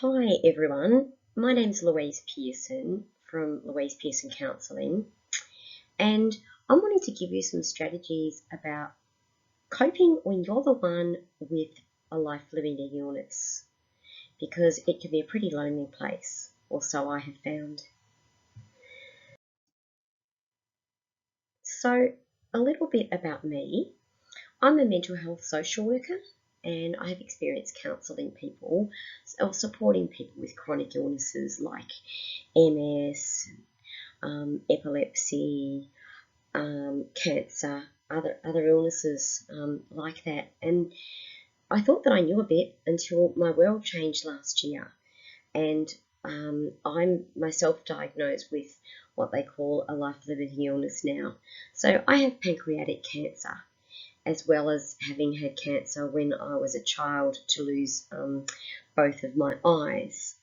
Hi everyone, my name's Louise Pearson from Louise Pearson Counselling, and I'm wanting to give you some strategies about coping when you're the one with a life-limiting illness, because it can be a pretty lonely place, or so I have found. So, a little bit about me. I'm a mental health social worker and I have experience counselling people or supporting people with chronic illnesses like MS, epilepsy, cancer, other illnesses like that. And I thought that I knew a bit until my world changed last year, and I'm myself diagnosed with what they call a life-limiting illness now. So I have pancreatic cancer, as well as having had cancer when I was a child to lose both of my eyes.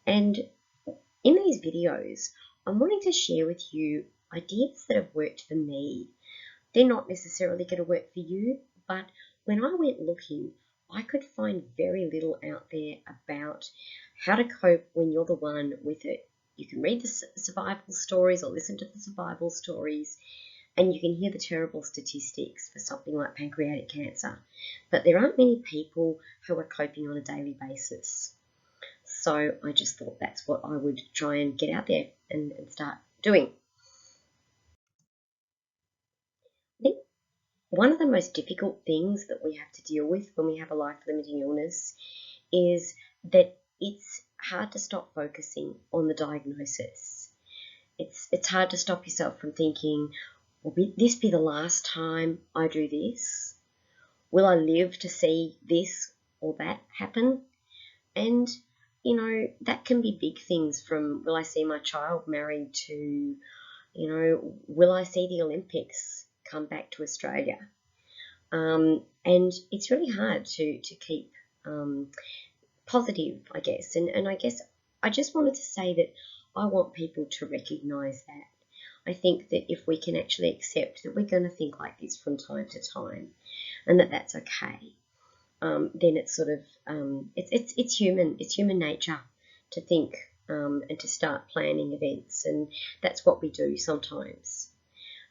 And in these videos, I'm wanting to share with you ideas that have worked for me. They're not necessarily going to work for you, but when I went looking, I could find very little out there about how to cope when you're the one with it. You can read the survival stories or listen to the survival stories, and you can hear the terrible statistics for something like pancreatic cancer. But there aren't many people who are coping on a daily basis. So I just thought that's what I would try and get out there and start doing. I think one of the most difficult things that we have to deal with when we have a life-limiting illness is that it's hard to stop focusing on the diagnosis. It's hard to stop yourself from thinking, will this be the last time I do this? Will I live to see this or that happen? And, that can be big things, from will I see my child married to, will I see the Olympics come back to Australia? And it's really hard to keep positive, I guess. And I guess I just wanted to say that I want people to recognise that. I think that if we can actually accept that we're going to think like this from time to time, and that that's okay, then it's sort of it's human. It's human nature to think and to start planning events, and that's what we do sometimes.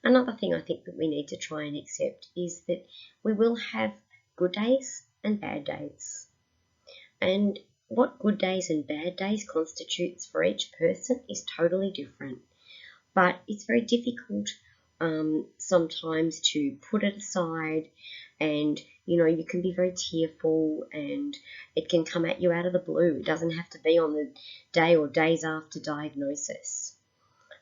Another thing I think that we need to try and accept is that we will have good days and bad days. And what good days and bad days constitutes for each person is totally different. But it's very difficult sometimes to put it aside, and you can be very tearful and it can come at you out of the blue. It doesn't have to be on the day or days after diagnosis.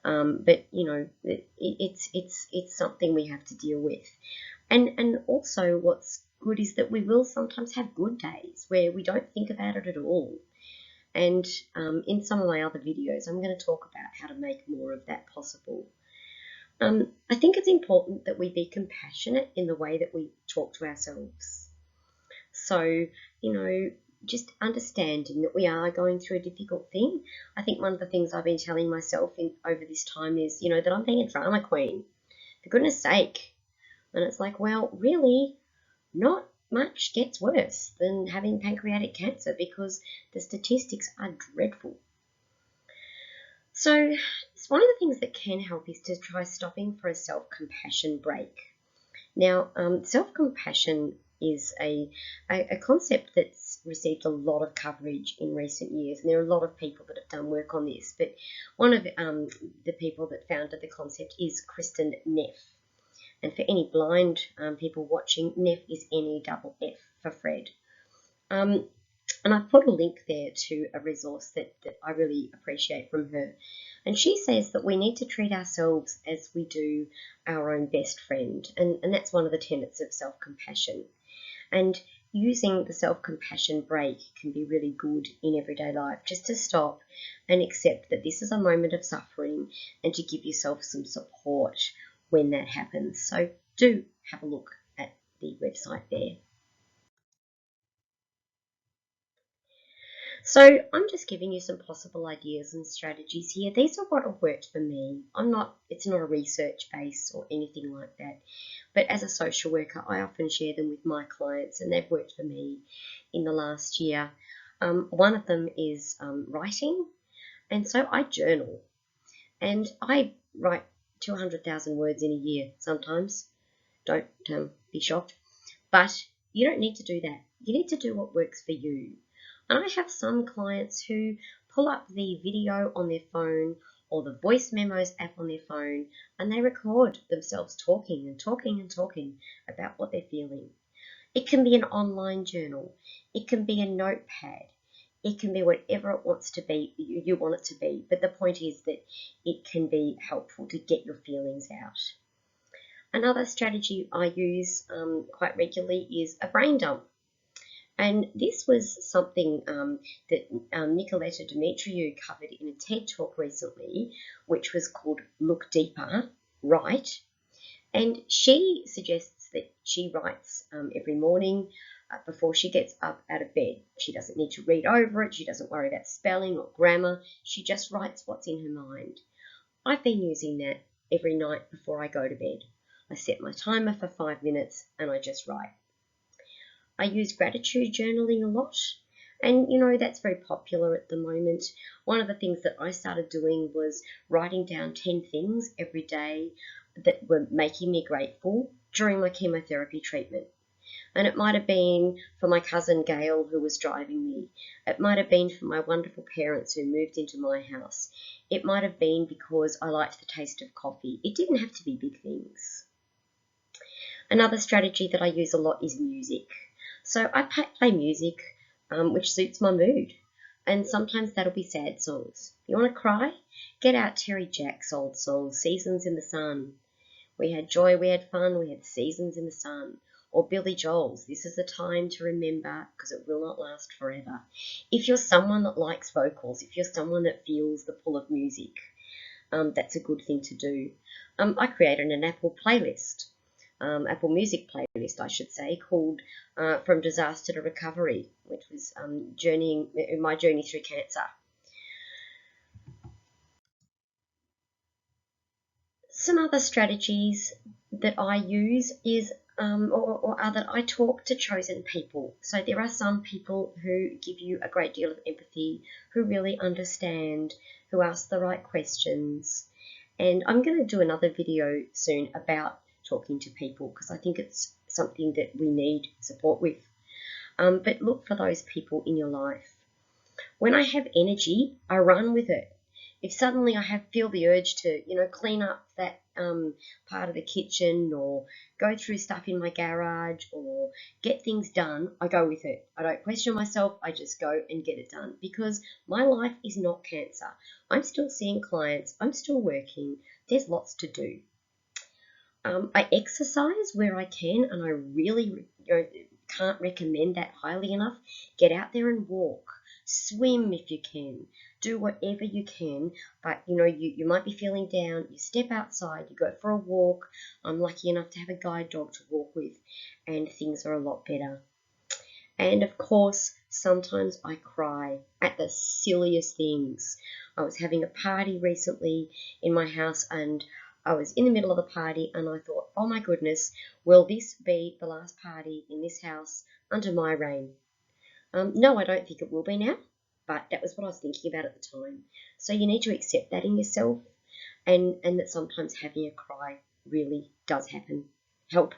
But it's something we have to deal with. And also what's good is that we will sometimes have good days where we don't think about it at all. And in some of my other videos, I'm going to talk about how to make more of that possible. I think it's important that we be compassionate in the way that we talk to ourselves. So, just understanding that we are going through a difficult thing. I think one of the things I've been telling myself over this time is, that I'm being a drama queen. For goodness sake. And it's like, well, really, not much gets worse than having pancreatic cancer, because the statistics are dreadful. So one of the things that can help is to try stopping for a self-compassion break. Now, self-compassion is a concept that's received a lot of coverage in recent years, and there are a lot of people that have done work on this. But one of the people that founded the concept is Kristen Neff. And for any blind people watching, Neff is N-E-F-F for Fred. And I've put a link there to a resource that I really appreciate from her. And she says that we need to treat ourselves as we do our own best friend. And that's one of the tenets of self-compassion. And using the self-compassion break can be really good in everyday life, just to stop and accept that this is a moment of suffering and to give yourself some support when that happens. So do have a look at the website there. So I'm just giving you some possible ideas and strategies here. These are what have worked for me. It's not a research base or anything like that. But as a social worker, I often share them with my clients, and they've worked for me in the last year. One of them is writing, and so I journal, and I write 200,000 words in a year sometimes. Don't be shocked. But you don't need to do that. You need to do what works for you. And I have some clients who pull up the video on their phone or the voice memos app on their phone, and they record themselves talking and talking and talking about what they're feeling. It can be an online journal. It can be a notepad. It can be whatever it wants to be, you want it to be. But the point is that it can be helpful to get your feelings out. Another strategy I use quite regularly is a brain dump. And this was something that Nicoletta Demetriou covered in a TED Talk recently, which was called Look Deeper, Write. And she suggests that she writes every morning before she gets up out of bed. She doesn't need to read over it. She doesn't worry about spelling or grammar. She just writes what's in her mind. I've been using that every night before I go to bed. I set my timer for 5 minutes and I just write. I use gratitude journaling a lot, and that's very popular at the moment. One of the things that I started doing was writing down 10 things every day that were making me grateful during my chemotherapy treatment. And it might have been for my cousin Gail, who was driving me. It might have been for my wonderful parents who moved into my house. It might have been because I liked the taste of coffee. It didn't have to be big things. Another strategy that I use a lot is music. So I play music which suits my mood. And sometimes that'll be sad songs. You want to cry? Get out Terry Jack's old song, Seasons in the Sun. We had joy, we had fun, we had seasons in the sun. Or Billy Joel's, This is a Time to Remember, because it will not last forever. If you're someone that likes vocals, if you're someone that feels the pull of music, that's a good thing to do. I created an Apple playlist, Apple Music playlist, I should say, called From Disaster to Recovery, which was my journey through cancer. Some other strategies that I use is are that I talk to chosen people. So there are some people who give you a great deal of empathy, who really understand, who ask the right questions. And I'm going to do another video soon about talking to people because I think it's something that we need support with. But look for those people in your life. When I have energy, I run with it. If suddenly I feel the urge to, clean up that part of the kitchen or go through stuff in my garage or get things done, I go with it. I don't question myself. I just go and get it done because my life is not cancer. I'm still seeing clients. I'm still working. There's lots to do. I exercise where I can, and I really can't recommend that highly enough. Get out there and walk. Swim if you can. Do whatever you can, but you might be feeling down. You step outside, you go for a walk. I'm lucky enough to have a guide dog to walk with, and things are a lot better. And of course, sometimes I cry at the silliest things. I was having a party recently in my house, and I was in the middle of the party, and I thought, oh my goodness, will this be the last party in this house under my reign? No, I don't think it will be now, but that was what I was thinking about at the time. So you need to accept that in yourself, and that sometimes having a cry really does help.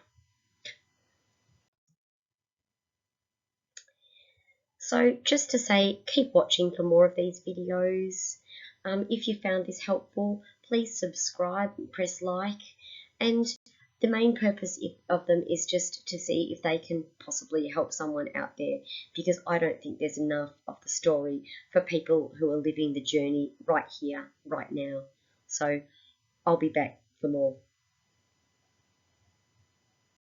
So just to say, keep watching for more of these videos. If you found this helpful, please subscribe and press like. And the main purpose of them is just to see if they can possibly help someone out there, because I don't think there's enough of the story for people who are living the journey right here, right now. So I'll be back for more.